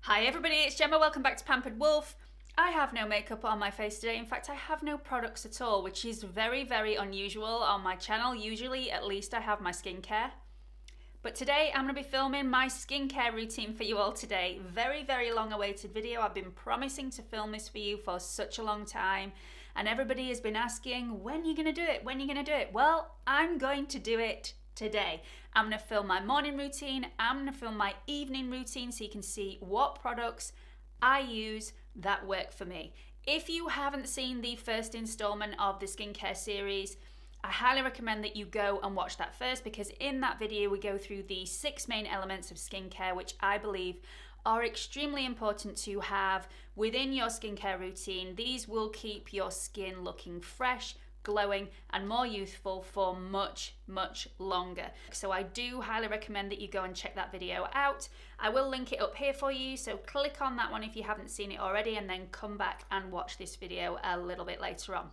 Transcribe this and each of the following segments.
Hi everybody, it's Gemma, welcome back to Pampered Wolf. I have no makeup on my face today. In fact, I have no products at all, which is very, very unusual on my channel. Usually, at least I have my skincare. But today, I'm going to be filming my skincare routine for you all today. Very, very long awaited video. I've been promising to film this for you for such a long time. And everybody has been asking, when are you going to do it? When are you going to do it? Well, I'm going to do it today. I'm going to film my morning routine, I'm going to film my evening routine so you can see what products I use that work for me. If you haven't seen the first installment of the skincare series, I highly recommend that you go and watch that first, because in that video we go through the 6 main elements of skincare which I believe are extremely important to have within your skincare routine. These will keep your skin looking fresh, glowing and more youthful for much longer. So I do highly recommend that you go and check that video out. I will link it up here for you, so click on that one if you haven't seen it already, and then come back and watch this video a little bit later on.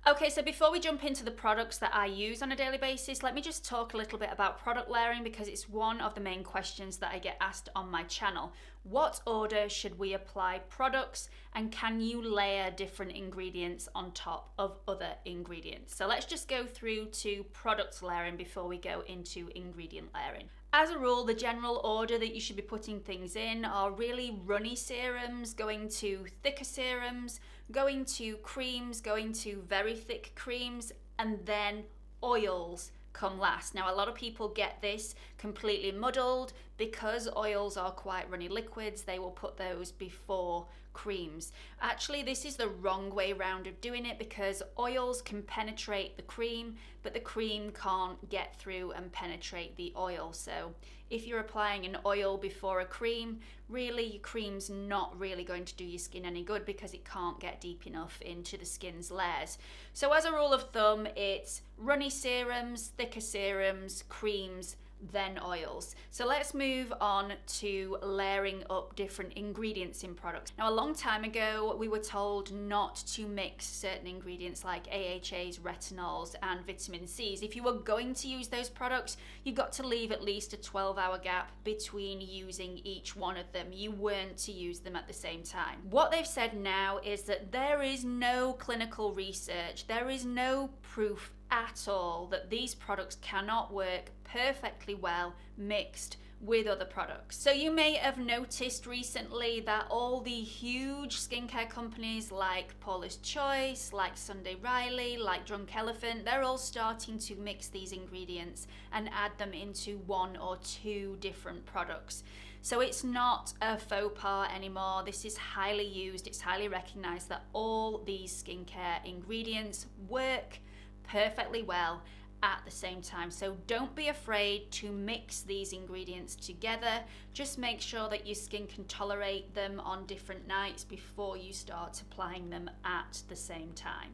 Okay, so before we jump into the products that I use on a daily basis, let me just talk a little bit about product layering, because it's one of the main questions that I get asked on my channel. What order should we apply products, and can you layer different ingredients on top of other ingredients? So let's just go through to product layering before we go into ingredient layering. As a rule, the general order that you should be putting things in are really runny serums, going to thicker serums, going to creams, going to very thick creams, and then oils come last. Now, a lot of people get this completely muddled. Because oils are quite runny liquids, they will put those before creams. Actually, this is the wrong way round of doing it, because oils can penetrate the cream, but the cream can't get through and penetrate the oil. So if you're applying an oil before a cream, really your cream's not really going to do your skin any good, because it can't get deep enough into the skin's layers. So as a rule of thumb, it's runny serums, thicker serums, creams, then oils. So let's move on to layering up different ingredients in products. Now, a long time ago, we were told not to mix certain ingredients like AHAs, retinols, and vitamin C's. If you were going to use those products, you've got to leave at least a 12-hour gap between using each one of them. You weren't to use them at the same time. What they've said now is that there is no clinical research, there is no proof at all that these products cannot work perfectly well mixed with other products. So you may have noticed recently that all the huge skincare companies like Paula's Choice, like Sunday Riley, like Drunk Elephant, they're all starting to mix these ingredients and add them into 1 or 2 different products. So it's not a faux pas anymore. This is highly used, it's highly recognized that all these skincare ingredients work perfectly well at the same time. So don't be afraid to mix these ingredients together. Just make sure that your skin can tolerate them on different nights before you start applying them at the same time.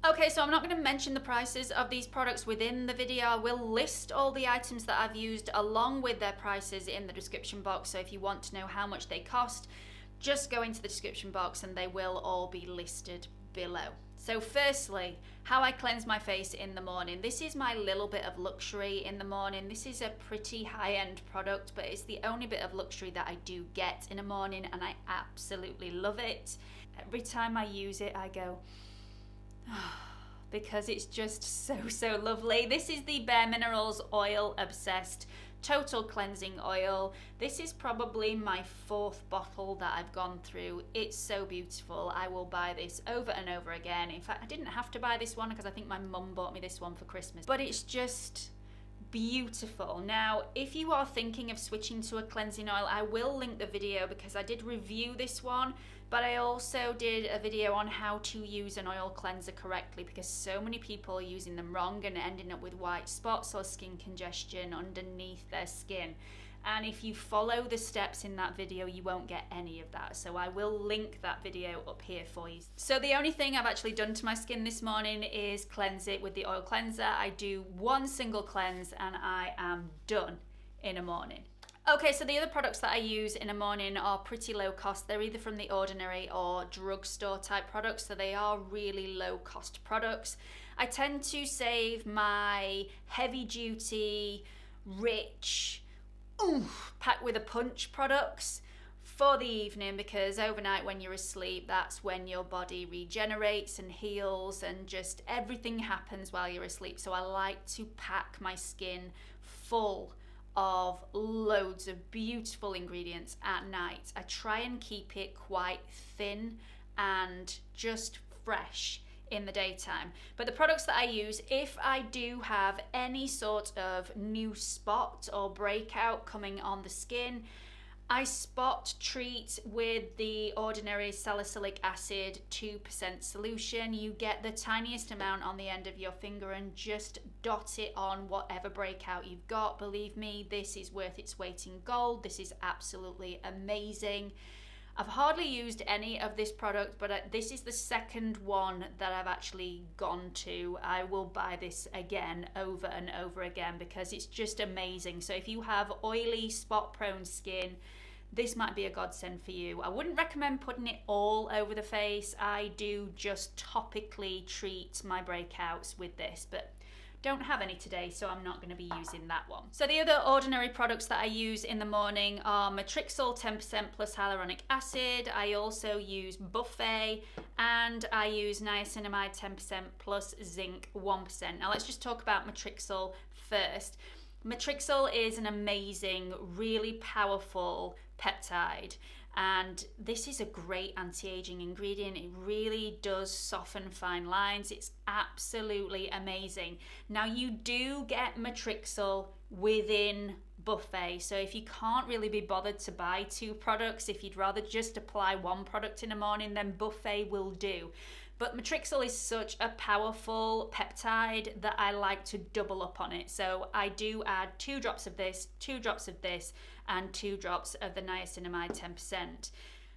Okay, so I'm not going to mention the prices of these products within the video. I will list all the items that I've used along with their prices in the description box. So if you want to know how much they cost, just go into the description box and they will all be listed below. So firstly, how I cleanse my face in the morning. This is my little bit of luxury in the morning. This is a pretty high-end product, but it's the only bit of luxury that I do get in a morning, and I absolutely love it. Every time I use it, I go, because it's just so lovely. This is the Bare Minerals Oil Obsessed Total Cleansing Oil. This is probably my 4th bottle that I've gone through. It's so beautiful. I will buy this over and over again. In fact, I didn't have to buy this one because I think my mum bought me this one for Christmas, but it's just beautiful. Now, if you are thinking of switching to a cleansing oil, I will link the video because I did review this one, but I also did a video on how to use an oil cleanser correctly, because so many people are using them wrong and ending up with white spots or skin congestion underneath their skin. And if you follow the steps in that video, you won't get any of that. So I will link that video up here for you. So the only thing I've actually done to my skin this morning is cleanse it with the oil cleanser. I do 1 single cleanse and I am done in a morning. Okay, so the other products that I use in a morning are pretty low cost. They're either from the Ordinary or drugstore type products, so they are really low cost products. I tend to save my heavy duty, rich, packed with a punch products for the evening, because overnight when you're asleep, that's when your body regenerates and heals and just everything happens while you're asleep. So I like to pack my skin full of loads of beautiful ingredients at night. I try and keep it quite thin and just fresh in the daytime. But the products that I use, if I do have any sort of new spot or breakout coming on the skin, I spot treat with the Ordinary Salicylic Acid 2% solution. You get the tiniest amount on the end of your finger and just dot it on whatever breakout you've got. Believe me, this is worth its weight in gold. This is absolutely amazing. I've hardly used any of this product, but this is the second one that I've actually gone to. I will buy this again over and over again because it's just amazing. So if you have oily, spot-prone skin, this might be a godsend for you. I wouldn't recommend putting it all over the face. I do just topically treat my breakouts with this, but don't have any today, so I'm not going to be using that one. So the other Ordinary products that I use in the morning are Matrixyl 10% plus hyaluronic acid. I also use Buffet, and I use niacinamide 10% plus zinc 1%. Now let's just talk about Matrixyl first. Matrixyl is an amazing, really powerful peptide, and this is a great anti-aging ingredient. It really does soften fine lines. It's absolutely amazing. Now you do get Matrixyl within Buffet, so if you can't really be bothered to buy two products, if you'd rather just apply one product in the morning, then Buffet will do. But Matrixyl is such a powerful peptide that I like to double up on it. So I do add 2 drops of this, 2 drops of this, and 2 drops of the niacinamide 10%.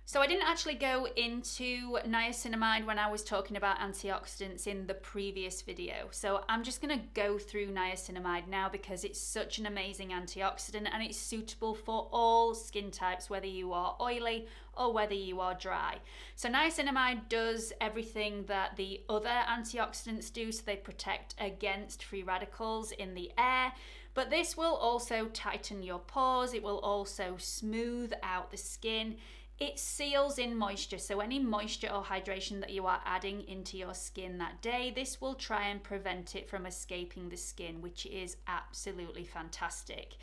So I didn't actually go into niacinamide when I was talking about antioxidants in the previous video. So I'm just going to go through niacinamide now because it's such an amazing antioxidant and it's suitable for all skin types, whether you are oily or whether you are dry. So niacinamide does everything that the other antioxidants do, so they protect against free radicals in the air. But this will also tighten your pores. It will also smooth out the skin. It seals in moisture, so any moisture or hydration that you are adding into your skin that day, this will try and prevent it from escaping the skin, which is absolutely fantastic.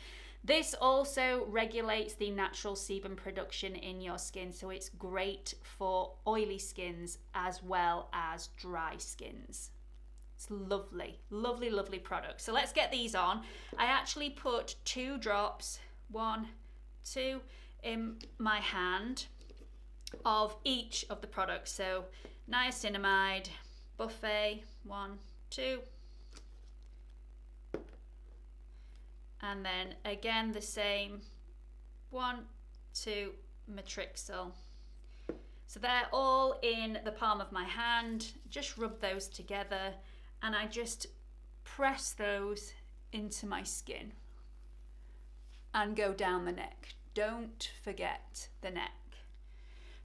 This also regulates the natural sebum production in your skin, so it's great for oily skins as well as dry skins. It's lovely, lovely, lovely product. So let's get these on. I actually put 2 drops, 1, 2, in my hand of each of the products. So niacinamide, Buffet, 1, 2, and then again the same, 1, 2, Matrixyl. So they're all in the palm of my hand. Just rub those together and I just press those into my skin and go down the neck. Don't forget the neck.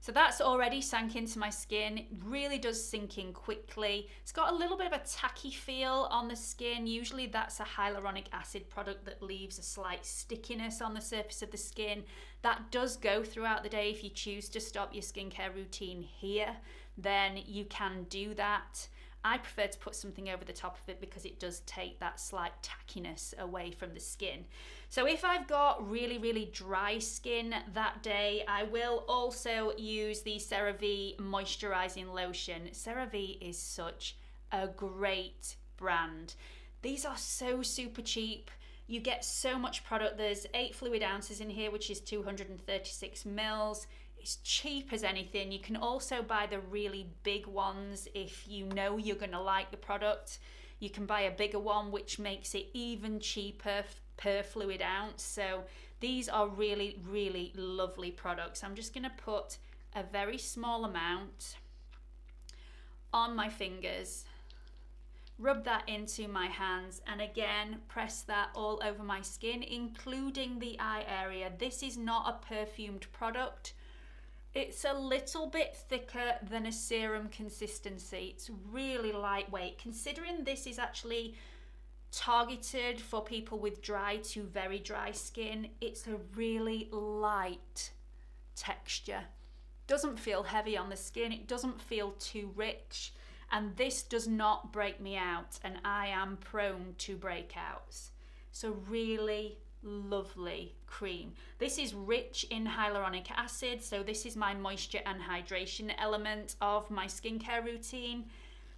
So that's already sank into my skin. It really does sink in quickly. It's got a little bit of a tacky feel on the skin. Usually that's a hyaluronic acid product that leaves a slight stickiness on the surface of the skin. That does go throughout the day. If you choose to stop your skincare routine here, then you can do that. I prefer to put something over the top of it because it does take that slight tackiness away from the skin. So if I've got really, really dry skin that day, I will also use the CeraVe moisturizing lotion. CeraVe is such a great brand. These are so super cheap. You get so much product. There's 8 fluid ounces in here, which is 236 mils. It's cheap as anything. You can also buy the really big ones if you know you're going to like the product. You can buy a bigger one, which makes it even cheaper per fluid ounce. So these are really, really lovely products. I'm just going to put a very small amount on my fingers, rub that into my hands, and again press that all over my skin, including the eye area. This is not a perfumed product. It's a little bit thicker than a serum consistency. It's really lightweight. Considering this is actually targeted for people with dry to very dry skin, it's a really light texture. Doesn't feel heavy on the skin, it doesn't feel too rich, and this does not break me out, and I am prone to breakouts. So really lovely cream. This is rich in hyaluronic acid, so this is my moisture and hydration element of my skincare routine.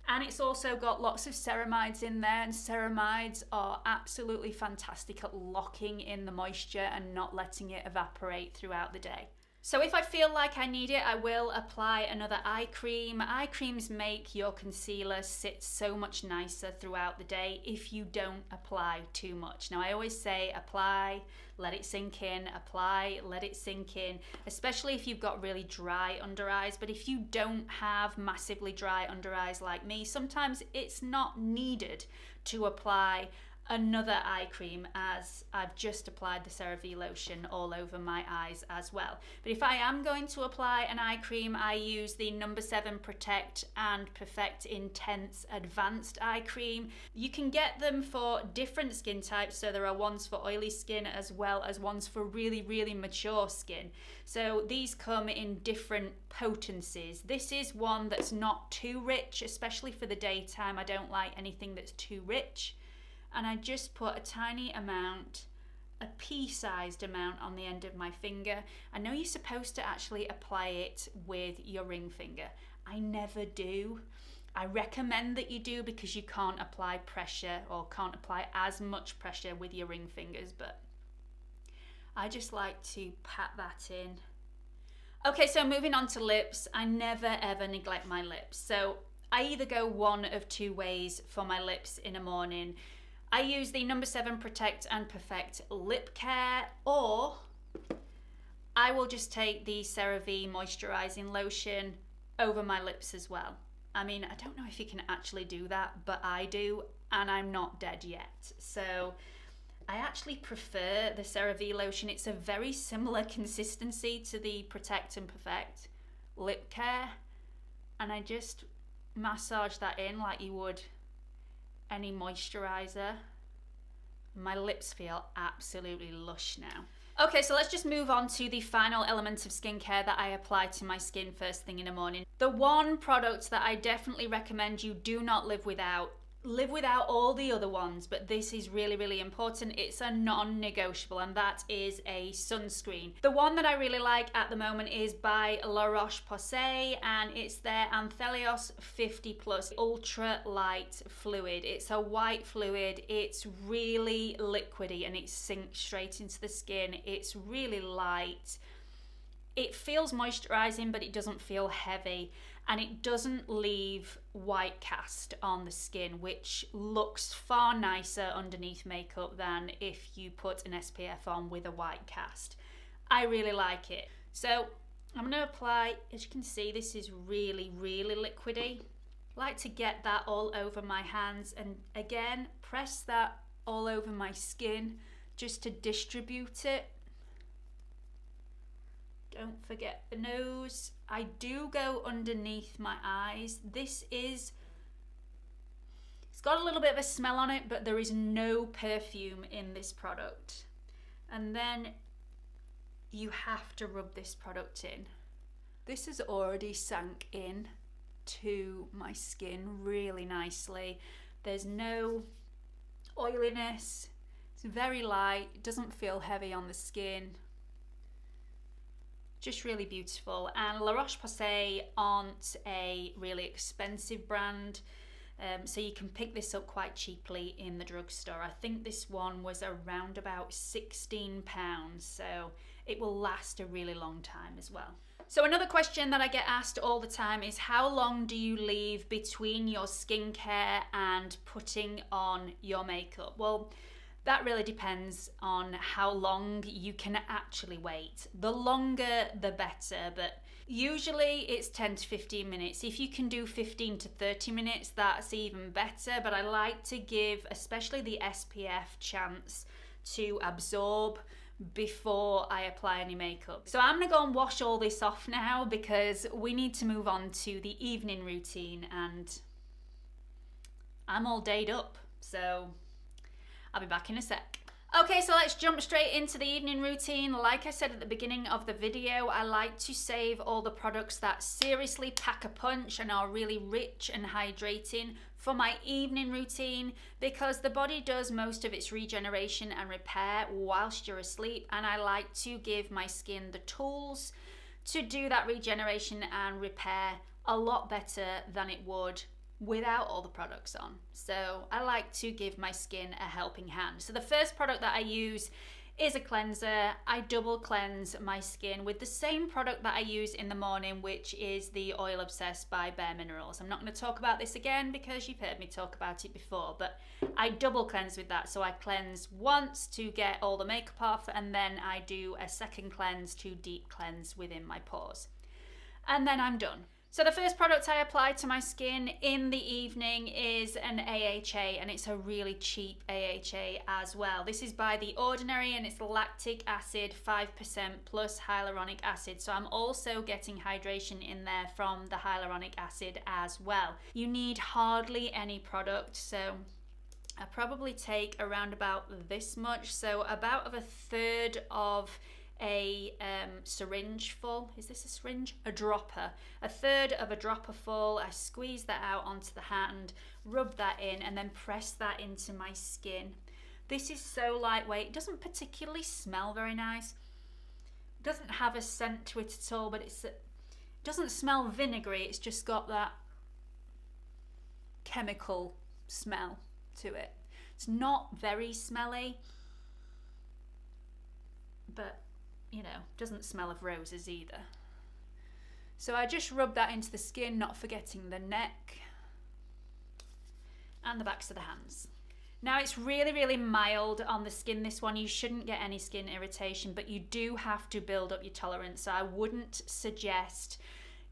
And it's also got lots of ceramides in there, and ceramides are absolutely fantastic at locking in the moisture and not letting it evaporate throughout the day. So if I feel like I need it, I will apply another eye cream. Eye creams make your concealer sit so much nicer throughout the day if you don't apply too much. Now I always say apply, let it sink in, apply, let it sink in, especially if you've got really dry under eyes. But if you don't have massively dry under eyes like me, sometimes it's not needed to apply another eye cream, as I've just applied the CeraVe lotion all over my eyes as well. But if I am going to apply an eye cream, I use the No. 7 Protect and Perfect Intense Advanced Eye Cream. You can get them for different skin types, so there are ones for oily skin as well as ones for really, really mature skin. So these come in different potencies. This is one that's not too rich, especially for the daytime. I don't like anything that's too rich. And I just put a tiny amount, a pea-sized amount on the end of my finger. I know you're supposed to actually apply it with your ring finger. I never do. I recommend that you do because you can't apply pressure or can't apply as much pressure with your ring fingers, but I just like to pat that in. Okay, so moving on to lips. I never ever neglect my lips. So I either go one of two ways for my lips in a morning. I use the No. 7 Protect and Perfect Lip Care, or I will just take the CeraVe Moisturizing Lotion over my lips as well. I mean, I don't know if you can actually do that, but I do, and I'm not dead yet. So I actually prefer the CeraVe lotion. It's a very similar consistency to the Protect and Perfect Lip Care, and I just massage that in like you would any moisturizer. My lips feel absolutely lush now. Okay, so let's just move on to the final element of skincare that I apply to my skin first thing in the morning. The one product that I definitely recommend you do not live without all the other ones, but this is really, really important. It's a non-negotiable, and that is a sunscreen. The one that I really like at the moment is by La Roche-Posay, and it's their Anthelios 50+ Ultra Light Fluid. It's a white fluid. It's really liquidy, and it sinks straight into the skin. It's really light. It feels moisturizing, but it doesn't feel heavy. And it doesn't leave white cast on the skin, which looks far nicer underneath makeup than if you put an SPF on with a white cast. I really like it. So I'm gonna apply, as you can see, this is really, really liquidy. I like to get that all over my hands, and again, press that all over my skin just to distribute it. Don't forget the nose. I do go underneath my eyes. It's got a little bit of a smell on it, but there is no perfume in this product. And then you have to rub this product in. This has already sank in to my skin really nicely. There's no oiliness. It's very light. It doesn't feel heavy on the skin. Just really beautiful. And La Roche-Posay aren't a really expensive brand, so you can pick this up quite cheaply in the drugstore. I think this one was around about £16, so it will last a really long time as well. So another question that I get asked all the time is, how long do you leave between your skincare and putting on your makeup? Well, that really depends on how long you can actually wait. The longer, the better, but usually it's 10 to 15 minutes. If you can do 15 to 30 minutes, that's even better, but I like to give, especially the SPF, chance to absorb before I apply any makeup. So I'm gonna go and wash all this off now because we need to move on to the evening routine, and I'm all dayed up, so I'll be back in a sec. Okay, so let's jump straight into the evening routine. Like I said at the beginning of the video, I like to save all the products that seriously pack a punch and are really rich and hydrating for my evening routine, because the body does most of its regeneration and repair whilst you're asleep, and I like to give my skin the tools to do that regeneration and repair a lot better than it would without all the products on. So I like to give my skin a helping hand. So the first product that I use is a cleanser. I double cleanse my skin with the same product that I use in the morning, which is the Oil Obsessed by Bare Minerals. I'm not going to talk about this again because you've heard me talk about it before, but I double cleanse with that. So I cleanse once to get all the makeup off, and then I do a second cleanse to deep cleanse within my pores. And then I'm done. So the first product I apply to my skin in the evening is an AHA, and it's a really cheap AHA as well. This is by The Ordinary, and it's lactic acid 5% plus hyaluronic acid. So I'm also getting hydration in there from the hyaluronic acid as well. You need hardly any product, so I probably take around about this much. So about of a third of a syringe full. Is this a syringe? A dropper. A third of a dropper full. I squeeze that out onto the hand, rub that in, and then press that into my skin. This is so lightweight. It doesn't particularly smell very nice. It doesn't have a scent to it at all, but it doesn't smell vinegary. It's just got that chemical smell to it. It's not very smelly, but you know, doesn't smell of roses either. So I just rub that into the skin, not forgetting the neck and the backs of the hands. Now it's really, really mild on the skin, this one. You shouldn't get any skin irritation, but you do have to build up your tolerance. So I wouldn't suggest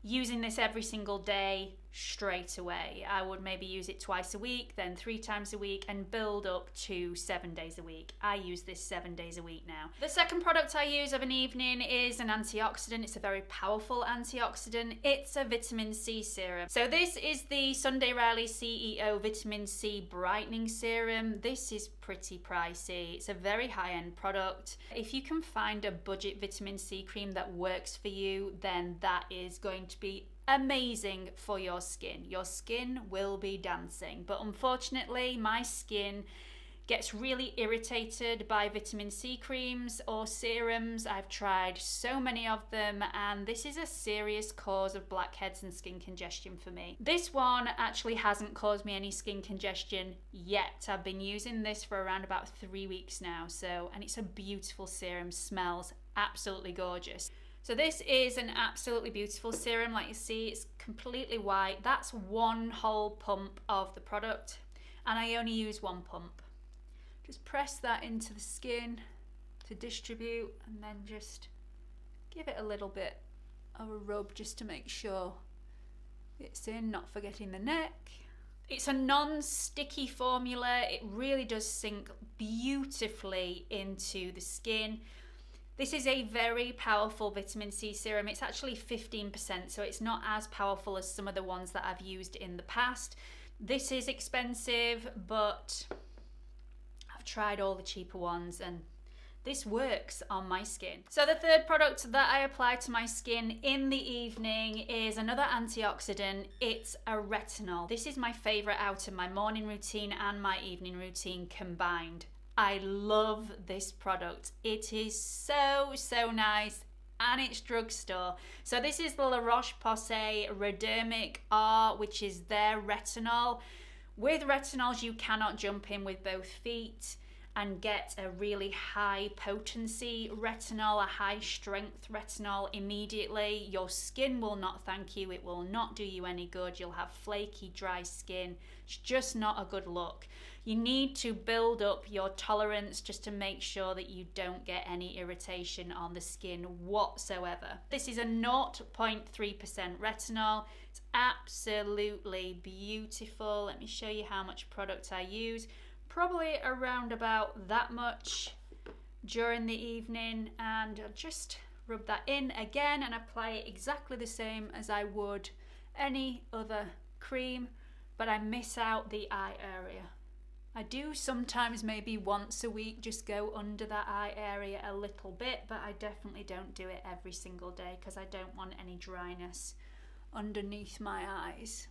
using this every single day straight away. I would maybe use it twice a week, then 3 times a week, and build up to 7 days a week. I use this 7 days a week now. The second product I use of an evening is an antioxidant. It's a very powerful antioxidant. It's a vitamin C serum. So this is the Sunday Riley CEO Vitamin C Brightening Serum. This is pretty pricey. It's a very high-end product. If you can find a budget vitamin C cream that works for you, then that is going to be amazing for your skin. Your skin will be dancing, but unfortunately my skin gets really irritated by vitamin C creams or serums. I've tried so many of them, and this is a serious cause of blackheads and skin congestion for me. This one actually hasn't caused me any skin congestion yet. I've been using this for around about 3 weeks now, and it's a beautiful serum, smells absolutely gorgeous. So this is an absolutely beautiful serum. Like you see, it's completely white. That's one whole pump of the product, and I only use one pump. Just press that into the skin to distribute, and then just give it a little bit of a rub just to make sure it's in, not forgetting the neck. It's a non-sticky formula. It really does sink beautifully into the skin. This is a very powerful vitamin C serum. It's actually 15%, so it's not as powerful as some of the ones that I've used in the past. This is expensive, but I've tried all the cheaper ones, and this works on my skin. So the third product that I apply to my skin in the evening is another antioxidant. It's a retinol. This is my favorite out of my morning routine and my evening routine combined. I love this product. It is so nice, and it's drugstore. So this is the La Roche-Posay Redermic R, which is their retinol. With retinols, you cannot jump in with both feet and get a really high potency retinol, a high strength retinol immediately. Your skin will not thank you. It will not do you any good. You'll have flaky, dry skin. It's just not a good look. You need to build up your tolerance just to make sure that you don't get any irritation on the skin whatsoever. This is a 0.3% retinol. It's absolutely beautiful. Let me show you how much product I use. Probably around about that much during the evening, and I'll just rub that in again and apply it exactly the same as I would any other cream, but I miss out the eye area. I do sometimes maybe once a week just go under that eye area a little bit, but I definitely don't do it every single day because I don't want any dryness underneath my eyes.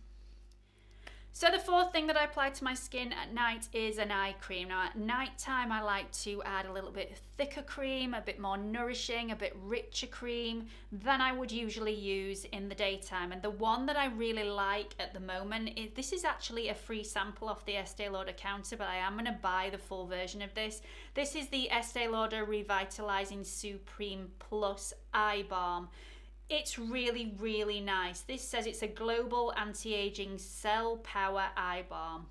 So the fourth thing that I apply to my skin at night is an eye cream. Now at night time I like to add a little bit thicker cream, a bit more nourishing, a bit richer cream than I would usually use in the daytime. And the one that I really like at the moment is, this is actually a free sample off the Estee Lauder counter, but I am going to buy the full version of this. This is the Estee Lauder Revitalizing Supreme Plus Eye Balm. It's really, really nice. This says it's a global anti-aging cell power eye balm.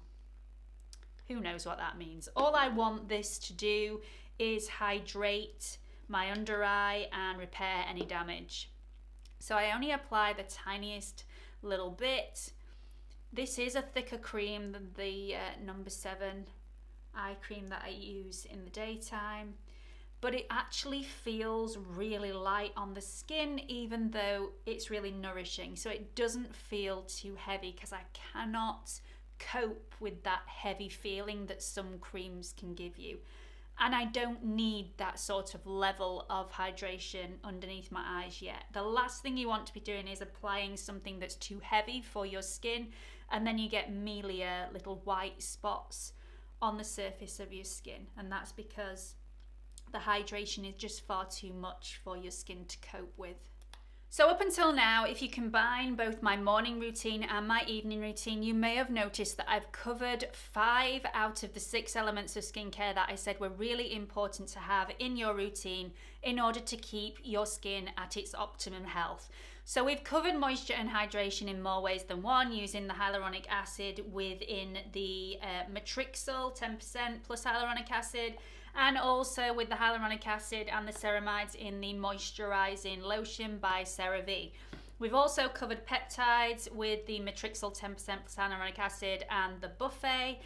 Who knows what that means? All I want this to do is hydrate my under eye and repair any damage. So I only apply the tiniest little bit. This is a thicker cream than the number 7 eye cream that I use in the daytime. But it actually feels really light on the skin, even though it's really nourishing. So it doesn't feel too heavy because I cannot cope with that heavy feeling that some creams can give you. And I don't need that sort of level of hydration underneath my eyes yet. The last thing you want to be doing is applying something that's too heavy for your skin, and then you get mealia, little white spots on the surface of your skin. And that's because the hydration is just far too much for your skin to cope with. So up until now, if you combine both my morning routine and my evening routine, you may have noticed that I've covered 5 out of the 6 elements of skincare that I said were really important to have in your routine in order to keep your skin at its optimum health. So we've covered moisture and hydration in more ways than one, using the hyaluronic acid within the Matrixyl 10% plus hyaluronic acid, and also with the hyaluronic acid and the ceramides in the moisturizing lotion by CeraVe. We've also covered peptides with the Matrixyl 10% plus hyaluronic acid and the buffet.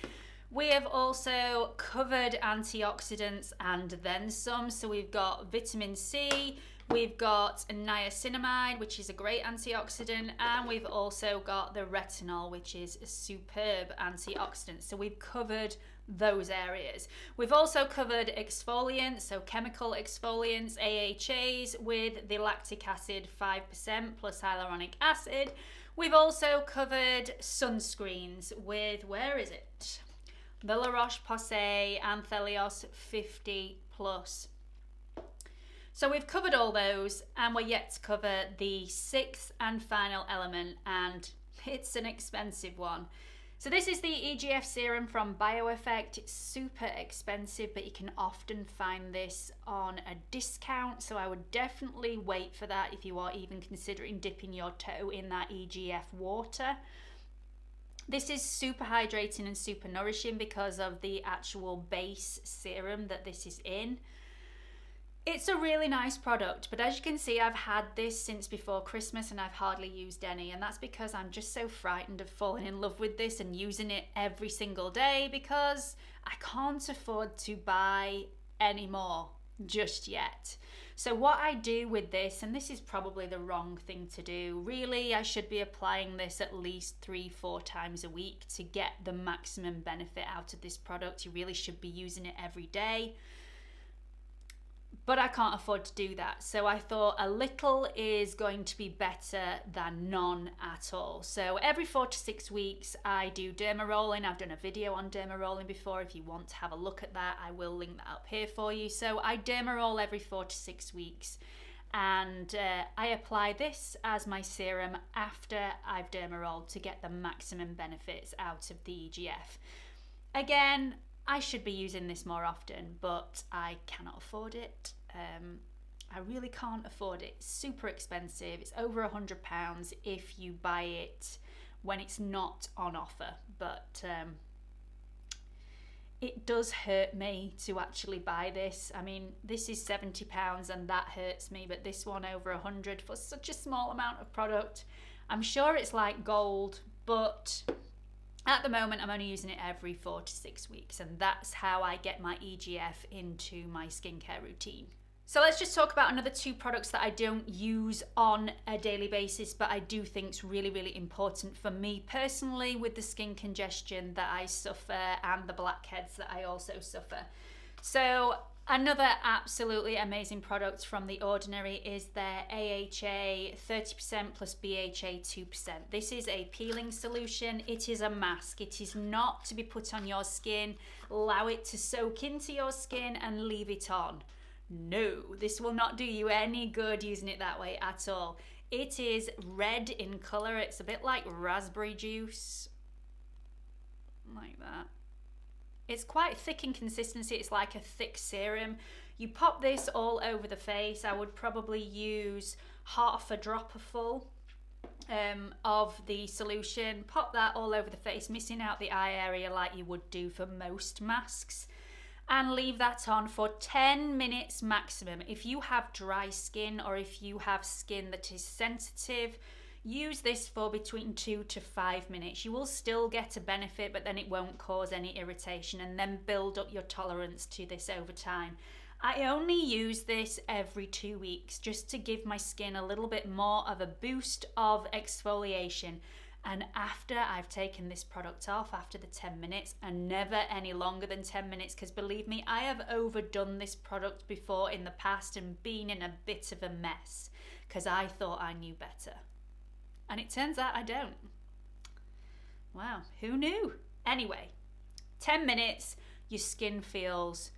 We have also covered antioxidants and then some. So we've got vitamin C, we've got niacinamide, which is a great antioxidant, and we've also got the retinol, which is a superb antioxidant. So we've covered those areas. We've also covered exfoliants, so chemical exfoliants, AHAs, with the lactic acid 5% plus hyaluronic acid. We've also covered sunscreens with, where is it? The La Roche-Posay Anthelios 50 plus. So we've covered all those, and we're yet to cover the 6th and final element, and it's an expensive one. So this is the EGF serum from BioEffect. It's super expensive, but you can often find this on a discount. So I would definitely wait for that if you are even considering dipping your toe in that EGF water. This is super hydrating and super nourishing because of the actual base serum that this is in. It's a really nice product, but as you can see, I've had this since before Christmas and I've hardly used any, and that's because I'm just so frightened of falling in love with this and using it every single day because I can't afford to buy any more just yet. So what I do with this, and this is probably the wrong thing to do, really I should be applying this at least 3-4 times a week to get the maximum benefit out of this product. You really should be using it every day. But I can't afford to do that. So I thought a little is going to be better than none at all. So every 4 to 6 weeks, I do derma rolling. I've done a video on derma rolling before. If you want to have a look at that, I will link that up here for you. So I derma roll every 4 to 6 weeks. And I apply this as my serum after I've derma rolled to get the maximum benefits out of the EGF. Again, I should be using this more often, but I cannot afford it. I really can't afford it. It's super expensive. It's over £100 if you buy it when it's not on offer. But it does hurt me to actually buy this. I mean, this is £70 and that hurts me, but this one over £100 for such a small amount of product. I'm sure it's like gold, but at the moment, I'm only using it every 4 to 6 weeks, and that's how I get my EGF into my skincare routine. So let's just talk about another 2 products that I don't use on a daily basis, but I do think is really, really important for me personally with the skin congestion that I suffer and the blackheads that I also suffer. So another absolutely amazing product from The Ordinary is their AHA 30% plus BHA 2%. This is a peeling solution. It is a mask. It is not to be put on your skin. Allow it to soak into your skin and leave it on. No, this will not do you any good using it that way at all. It is red in colour. It's a bit like raspberry juice. Like that. It's quite thick in consistency. It's like a thick serum. You pop this all over the face. I would probably use half a dropper full of the solution. Pop that all over the face, missing out the eye area like you would do for most masks. And leave that on for 10 minutes maximum. If you have dry skin or if you have skin that is sensitive, use this for between 2 to 5 minutes. You will still get a benefit, but then it won't cause any irritation, and then build up your tolerance to this over time. I only use this every 2 weeks just to give my skin a little bit more of a boost of exfoliation. And after I've taken this product off, after the 10 minutes, and never any longer than 10 minutes, because believe me, I have overdone this product before in the past and been in a bit of a mess because I thought I knew better. And it turns out I don't. Wow, who knew? Anyway, 10 minutes, your skin feels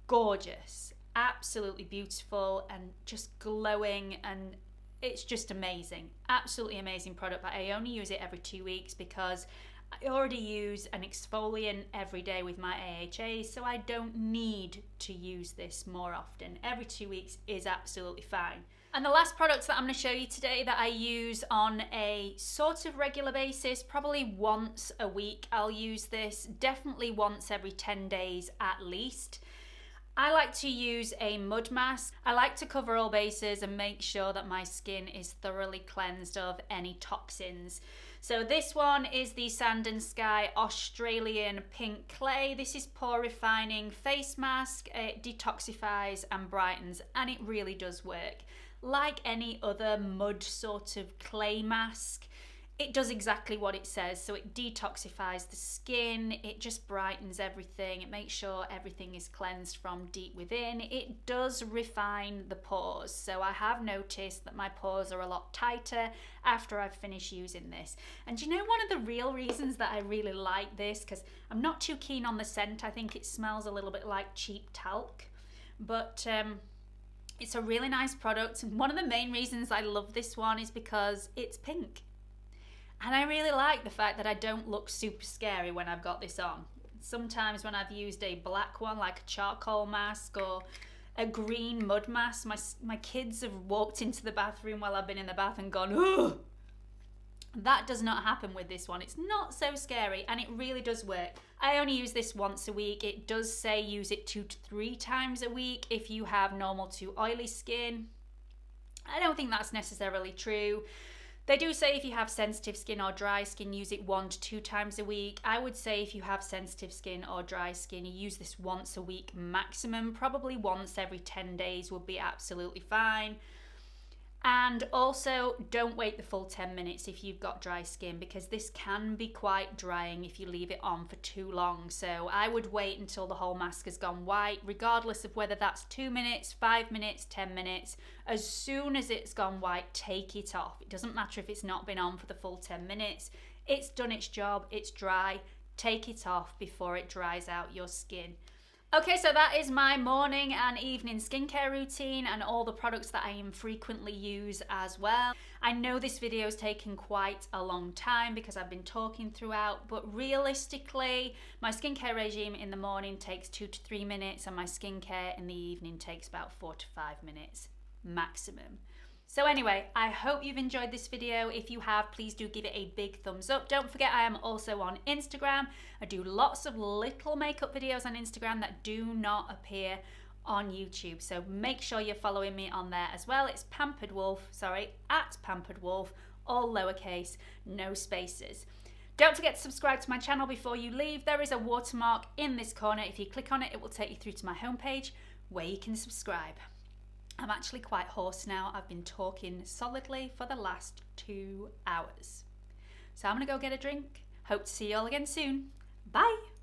gorgeous, absolutely beautiful and just glowing, and it's just amazing. Absolutely amazing product, but I only use it every 2 weeks because I already use an exfoliant every day with my AHA, so I don't need to use this more often. Every 2 weeks is absolutely fine. And the last product that I'm going to show you today that I use on a sort of regular basis, probably once a week I'll use this, definitely once every 10 days at least. I like to use a mud mask. I like to cover all bases and make sure that my skin is thoroughly cleansed of any toxins. So this one is the Sand&Sky Australian Pink Clay. This is pore refining face mask. It detoxifies and brightens, and it really does work. Like any other mud sort of clay mask, it does exactly what it says. So it detoxifies the skin, it just brightens everything, it makes sure everything is cleansed from deep within. It does refine the pores. So I have noticed that my pores are a lot tighter after I've finished using this. And you know, one of the real reasons that I really like this, because I'm not too keen on the scent, I think it smells a little bit like cheap talc, but it's a really nice product. And one of the main reasons I love this one is because it's pink. And I really like the fact that I don't look super scary when I've got this on. Sometimes when I've used a black one, like a charcoal mask or a green mud mask, my kids have walked into the bathroom while I've been in the bath and gone, ugh! That does not happen with this one. It's not so scary, and it really does work. I only use this once a week. It does say use it 2 to 3 times a week if you have normal to oily skin. I don't think that's necessarily true. They do say if you have sensitive skin or dry skin, use it 1 to 2 times a week. I would say if you have sensitive skin or dry skin, you use this once a week maximum. Probably once every 10 days would be absolutely fine. And also, don't wait the full 10 minutes if you've got dry skin, because this can be quite drying if you leave it on for too long. So I would wait until the whole mask has gone white, regardless of whether that's 2 minutes, 5 minutes, 10 minutes. As soon as it's gone white, take it off. It doesn't matter if it's not been on for the full 10 minutes. It's done its job, it's dry. Take it off before it dries out your skin. Okay, so that is my morning and evening skincare routine and all the products that I frequently use as well. I know this video has taken quite a long time because I've been talking throughout, but realistically, my skincare regime in the morning takes 2 to 3 minutes and my skincare in the evening takes about 4 to 5 minutes maximum. So anyway, I hope you've enjoyed this video. If you have, please do give it a big thumbs up. Don't forget I am also on Instagram. I do lots of little makeup videos on Instagram that do not appear on YouTube. So make sure you're following me on there as well. It's Pampered Wolf, at Pampered Wolf, all lowercase, no spaces. Don't forget to subscribe to my channel before you leave. There is a watermark in this corner. If you click on it, it will take you through to my homepage where you can subscribe. I'm actually quite hoarse now. I've been talking solidly for the last 2 hours. So I'm gonna go get a drink. Hope to see you all again soon. Bye!